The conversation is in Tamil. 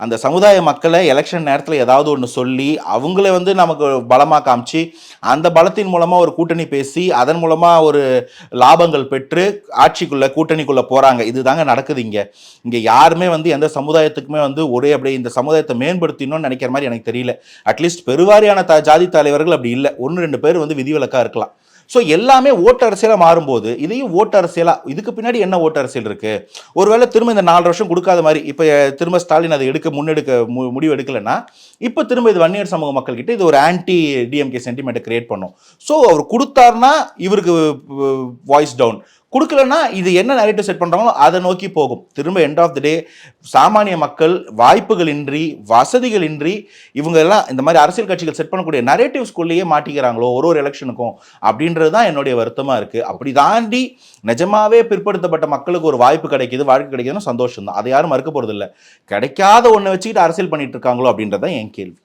அந்த சமுதாய மக்களை எலெக்ஷன் நேரத்தில் ஏதாவது ஒன்று சொல்லி அவங்கள நமக்கு பலமாக காமிச்சு அந்த பலத்தின் மூலமாக ஒரு கூட்டணி பேசி அதன் மூலமாக ஒரு லாபங்கள் பெற்று கூட்டணிக்குள்ளே போகிறாங்க. இதுதாங்க நடக்குது இங்கே. இங்கே யாருமே எந்த சமுதாயத்துக்குமே ஒரே அப்படியே இந்த சமுதாயத்தை மேம்படுத்தணும்னு நினைக்கிற மாதிரி எனக்கு தெரியல. அட்லீஸ்ட் பெருவாரியான ஜாதி தலைவர்கள் அப்படி இல்லை. 1-2 பேர் விதிவிலக்காக இருக்கலாம். ஸோ எல்லாமே ஓட்டு அரசியலாக மாறும்போது இதையும் ஓட்டு அரசியலாக இதுக்கு பின்னாடி என்ன ஓட்டு அரசியல் இருக்குது? ஒருவேளை திரும்ப இந்த 4 வருஷம் கொடுக்காத மாதிரி இப்போ திரும்ப ஸ்டாலின் அதை முடிவு எடுக்கலைன்னா இப்போ திரும்ப இது வன்னியர் சமூக மக்கள்கிட்ட இது ஒரு ஆன்டி டிஎம்கே சென்டிமெண்ட்டை கிரியேட் பண்ணும். ஸோ அவர் கொடுத்தாருன்னா இவருக்கு வாய்ஸ் டவுன், கொடுக்கலன்னா இது என்ன நரேட்டிவ் செட் பண்ணுறாங்களோ அதை நோக்கி போகும். திரும்ப எண்ட் ஆஃப் தி டே சாமானிய மக்கள் வாய்ப்புகளின்றி வசதிகளின்றி இவங்க எல்லாம் இந்த மாதிரி அரசியல் கட்சிகள் செட் பண்ணக்கூடிய நரேட்டிவ்ஸ்குள்ளேயே மாட்டிக்கிறாங்களோ ஒரு எலெக்ஷனுக்கும் அப்படின்றது தான் என்னுடைய வருத்தமாக இருக்குது. அப்படி தாண்டி நிஜமாவே பிற்படுத்தப்பட்ட மக்களுக்கு ஒரு வாய்ப்பு கிடைக்கிது, வாழ்க்கை கிடைக்குதுன்னு சந்தோஷம் தான். அதை யாரும் மறுக்க போகிறது இல்லை. கிடைக்காத ஒன்றை வச்சுக்கிட்டு அரசியல் பண்ணிட்டு இருக்காங்களோ அப்படின்றதான் என் கேள்வி.